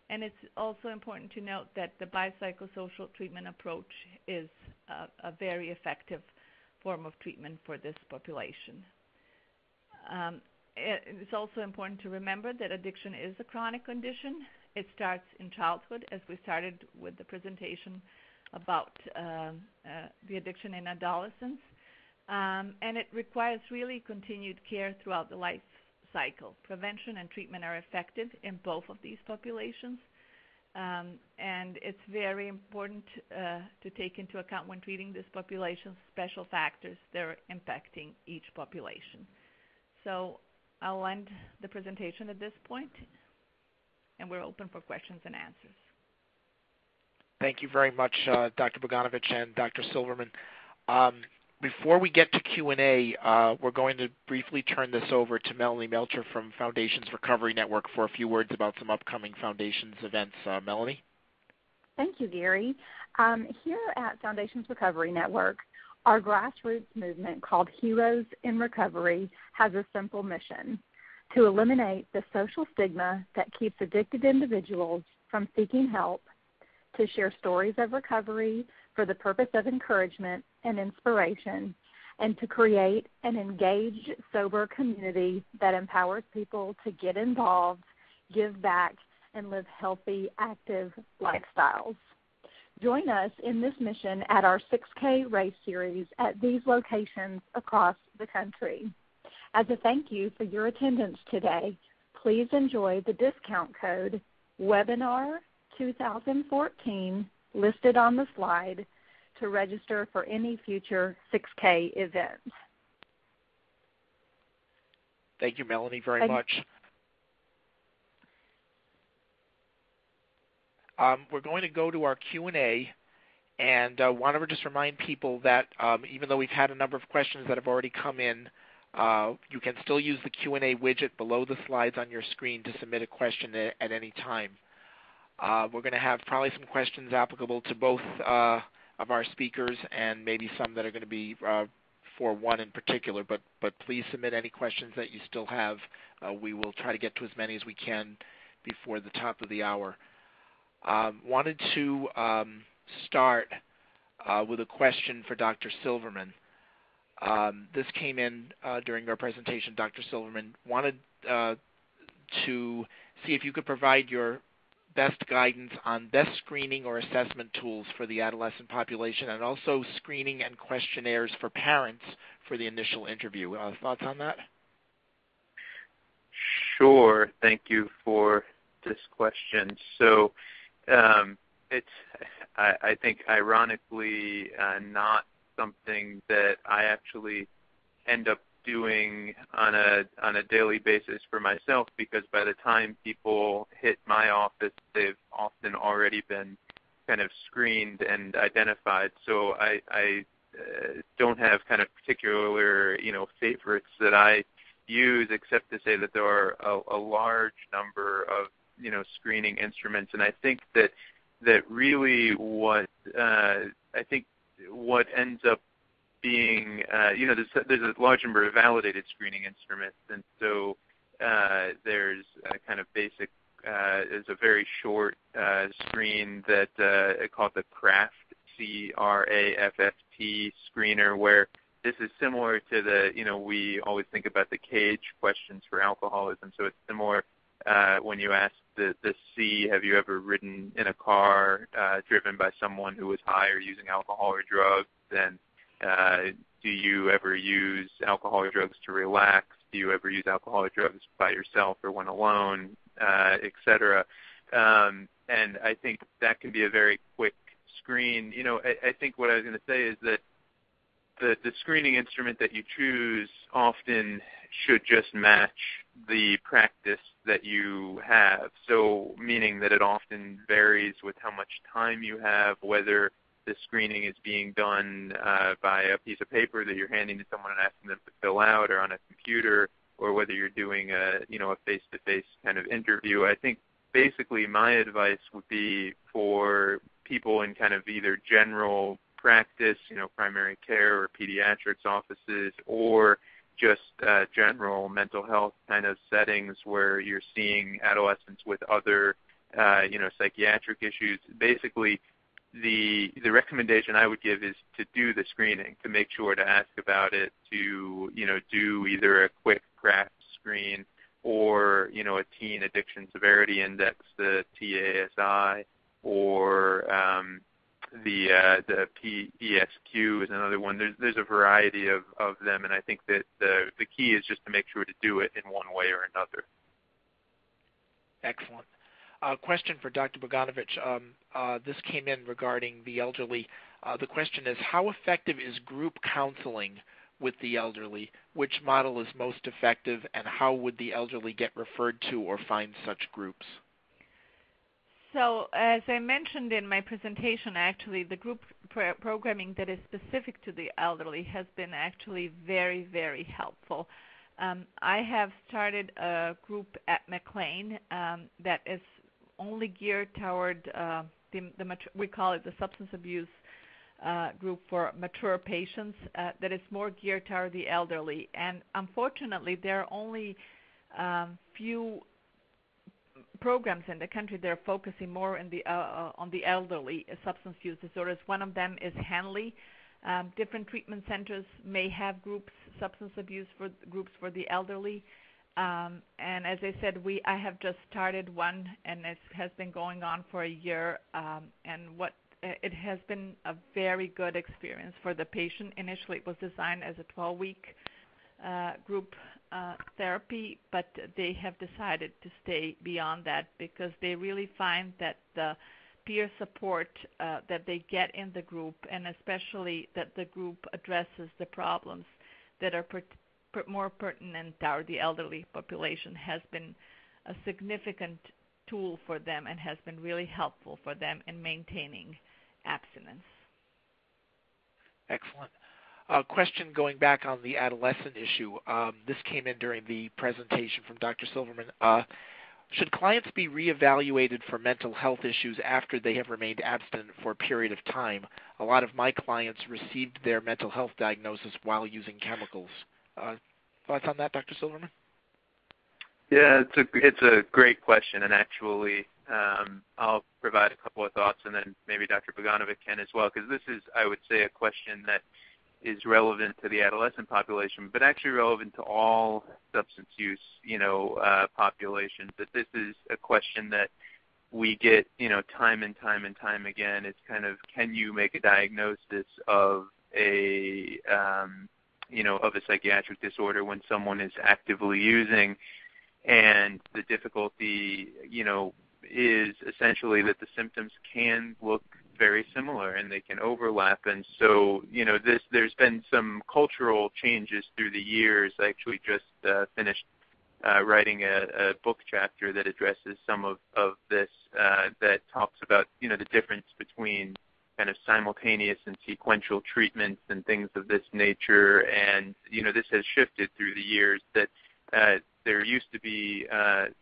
And it's also important to note that the biopsychosocial treatment approach is a very effective form of treatment for this population. It's also important to remember that addiction is a chronic condition. It starts in childhood, as we started with the presentation about the addiction in adolescents. And it requires really continued care throughout the life cycle. Prevention and treatment are effective in both of these populations. And it's very important to take into account when treating this population special factors that are impacting each population. So I'll end the presentation at this point, and we're open for questions and answers. Thank you very much, Dr. Bogdanovich and Dr. Silverman. Before we get to Q&A, we're going to briefly turn this over to Melanie Melcher from Foundations Recovery Network for a few words about some upcoming Foundations events. Melanie? Thank you, Gary. Here at Foundations Recovery Network, our grassroots movement called Heroes in Recovery has a simple mission: to eliminate the social stigma that keeps addicted individuals from seeking help, to share stories of recovery for the purpose of encouragement and inspiration, and to create an engaged, sober community that empowers people to get involved, give back, and live healthy, active lifestyles. Join us in this mission at our 6K race series at these locations across the country. As a thank you for your attendance today, please enjoy the discount code Webinar 2014 listed on the slide to register for any future 6K events. Thank you, Melanie, very much. We're going to go to our Q&A, and want to just remind people that even though we've had a number of questions that have already come in, you can still use the Q&A widget below the slides on your screen to submit a question at any time. We're going to have probably some questions applicable to both of our speakers and maybe some that are going to be for one in particular, but please submit any questions that you still have. We will try to get to as many as we can before the top of the hour. Wanted to start with a question for Dr. Silverman. This came in during our presentation. Dr. Silverman wanted to see if you could provide your best guidance on best screening or assessment tools for the adolescent population, and also screening and questionnaires for parents for the initial interview. Thoughts on that? Sure. Thank you for this question. So it's, I think, ironically, not something that I actually end up doing on a daily basis for myself, because by the time people hit my office, they've often already been kind of screened and identified. So I don't have kind of particular favorites that I use, except to say that there are a large number of screening instruments, and I think that really what ends up being, there's a large number of validated screening instruments, and so there's a kind of basic, there's a very short screen that called the CRAFT, C-R-A-F-F-T screener, where this is similar to the, we always think about the CAGE questions for alcoholism, so it's similar when you ask the C, have you ever ridden in a car driven by someone who was high or using alcohol or drugs, then do you ever use alcohol or drugs to relax? Do you ever use alcohol or drugs by yourself or when alone, et cetera? And I think that can be a very quick screen. I think what I was going to say is that the screening instrument that you choose often should just match the practice that you have. So meaning that it often varies with how much time you have, whether the screening is being done by a piece of paper that you're handing to someone and asking them to fill out, or on a computer, or whether you're doing a face-to-face kind of interview. I think basically my advice would be for people in kind of either general practice, primary care or pediatrics offices, or just general mental health kind of settings where you're seeing adolescents with other, psychiatric issues. Basically, the recommendation I would give is to do the screening, to make sure to ask about it, to, do either a quick CRAFT screen or, a teen addiction severity index, the TASI, or the PESQ is another one. There's a variety of them, and I think that the key is just to make sure to do it in one way or another. Excellent. A question for Dr. Bogdanovich. This came in regarding the elderly. The question is, how effective is group counseling with the elderly? Which model is most effective, and how would the elderly get referred to or find such groups? So as I mentioned in my presentation, actually, the group programming that is specific to the elderly has been actually very, very helpful. I have started a group at McLean that is only geared toward we call it the substance abuse group for mature patients that is more geared toward the elderly. And unfortunately, there are only few programs in the country that are focusing more on the elderly substance use disorders. One of them is Hanley. Different treatment centers may have substance abuse groups for the elderly. And as I said, I have just started one, and it has been going on for a year. And it has been a very good experience for the patient. Initially, it was designed as a 12-week group therapy, but they have decided to stay beyond that because they really find that the peer support that they get in the group, and especially that the group addresses the problems that are more pertinent to the elderly population, has been a significant tool for them and has been really helpful for them in maintaining abstinence. Excellent. A question going back on the adolescent issue. This came in during the presentation from Dr. Silverman. Should clients be reevaluated for mental health issues after they have remained abstinent for a period of time? A lot of my clients received their mental health diagnosis while using chemicals. Thoughts on that, Dr. Silverman? Yeah, it's a great question, and actually I'll provide a couple of thoughts, and then maybe Dr. Bogdanovich can as well, because this is, I would say, a question that is relevant to the adolescent population, but actually relevant to all substance use, populations. That this is a question that we get, time and time and time again. It's kind of, can you make a diagnosis of a psychiatric disorder when someone is actively using? And the difficulty, is essentially that the symptoms can look very similar and they can overlap. And so, there's been some cultural changes through the years. I actually just finished writing a book chapter that addresses some of this, that talks about, the difference between kind of simultaneous and sequential treatments and things of this nature. And, this has shifted through the years, that there used to be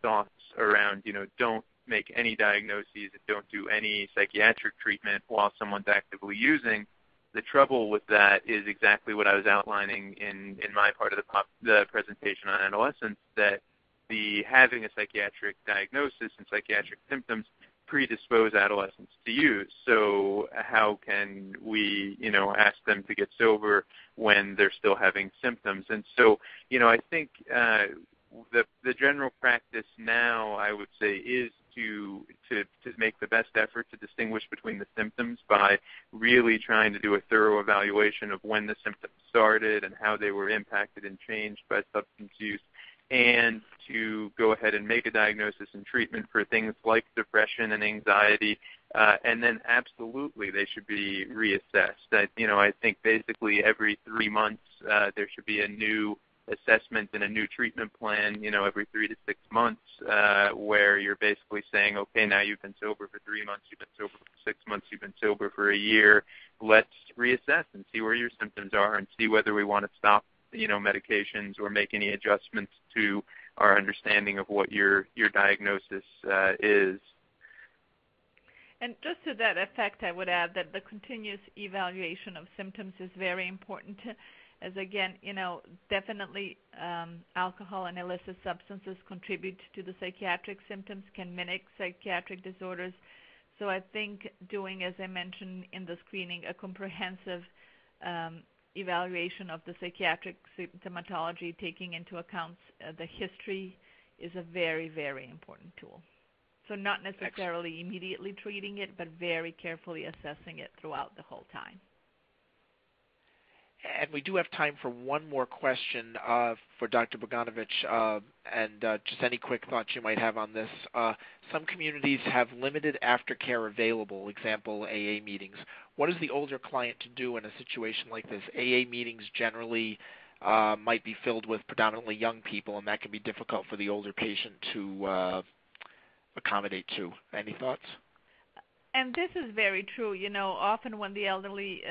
thoughts around, don't make any diagnoses and don't do any psychiatric treatment while someone's actively using. The trouble with that is exactly what I was outlining in my part of the presentation on adolescents, that having a psychiatric diagnosis and psychiatric symptoms predispose adolescents to use. So how can we, ask them to get sober when they're still having symptoms? And so, I think the general practice now, I would say, is to make the best effort to distinguish between the symptoms by really trying to do a thorough evaluation of when the symptoms started and how they were impacted and changed by substance use, and to go ahead and make a diagnosis and treatment for things like depression and anxiety, and then absolutely they should be reassessed. I think basically every 3 months there should be a new assessment and a new treatment plan, every 3 to 6 months, where you're basically saying, okay, now you've been sober for 3 months, you've been sober for 6 months, you've been sober for a year. Let's reassess and see where your symptoms are and see whether we want to stop, medications or make any adjustments to our understanding of what your diagnosis is. And just to that effect, I would add that the continuous evaluation of symptoms is very important. As again, definitely alcohol and illicit substances contribute to the psychiatric symptoms, can mimic psychiatric disorders. So I think doing, as I mentioned in the screening, a comprehensive evaluation of the psychiatric symptomatology, taking into account the history, is a very, very important tool. So not necessarily immediately treating it, but very carefully assessing it throughout the whole time. And we do have time for one more question for Dr. Bogdanovich, and just any quick thoughts you might have on this. Some communities have limited aftercare available, example, AA meetings. What is the older client to do in a situation like this? AA meetings generally might be filled with predominantly young people, and that can be difficult for the older patient to accommodate to. Any thoughts? And this is very true. You know, often when the elderly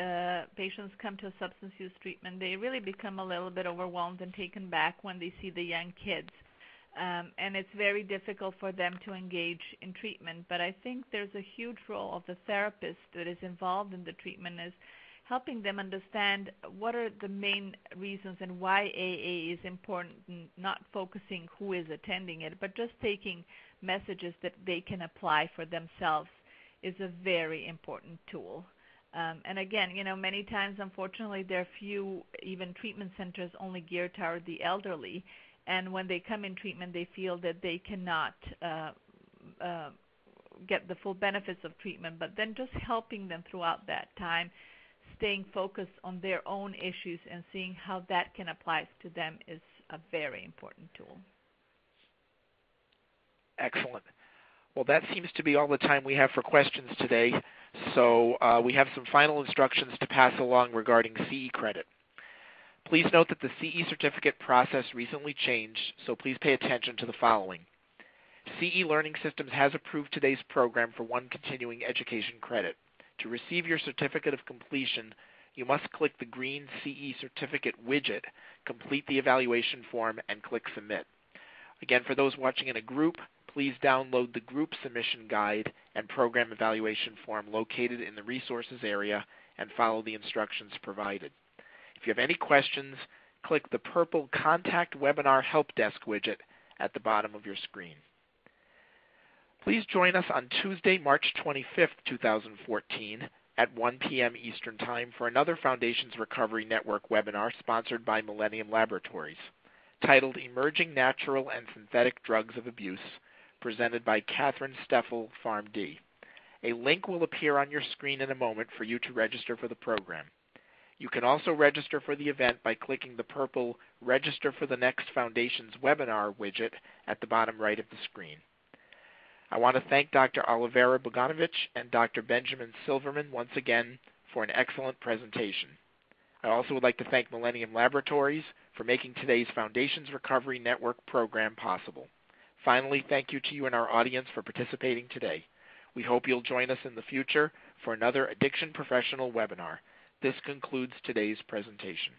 patients come to a substance use treatment, they really become a little bit overwhelmed and taken back when they see the young kids. And it's very difficult for them to engage in treatment. But I think there's a huge role of the therapist that is involved in the treatment, is helping them understand what are the main reasons and why AA is important, not focusing who is attending it, but just taking messages that they can apply for themselves is a very important tool. And again, you know, many times, unfortunately, there are few even treatment centers only geared toward the elderly. And when they come in treatment, they feel that they cannot get the full benefits of treatment. But then just helping them throughout that time, staying focused on their own issues and seeing how that can apply to them is a very important tool. Excellent. Well, that seems to be all the time we have for questions today. So we have some final instructions to pass along regarding CE credit. Please note that the CE certificate process recently changed, so please pay attention to the following. CE Learning Systems has approved today's program for one continuing education credit. To receive your certificate of completion, you must click the green CE certificate widget, complete the evaluation form, and click Submit. Again, for those watching in a group, please download the group submission guide and program evaluation form located in the resources area and follow the instructions provided. If you have any questions, click the purple Contact Webinar Help Desk widget at the bottom of your screen. Please join us on Tuesday, March 25th, 2014 at 1 p.m. Eastern Time for another Foundations Recovery Network webinar sponsored by Millennium Laboratories, titled Emerging Natural and Synthetic Drugs of Abuse, presented by Catherine Steffel, PharmD. A link will appear on your screen in a moment for you to register for the program. You can also register for the event by clicking the purple Register for the Next Foundations Webinar widget at the bottom right of the screen. I want to thank Dr. Olivera Bogdanovich and Dr. Benjamin Silverman once again for an excellent presentation. I also would like to thank Millennium Laboratories for making today's Foundations Recovery Network program possible. Finally, thank you to you and our audience for participating today. We hope you'll join us in the future for another Addiction Professional webinar. This concludes today's presentation.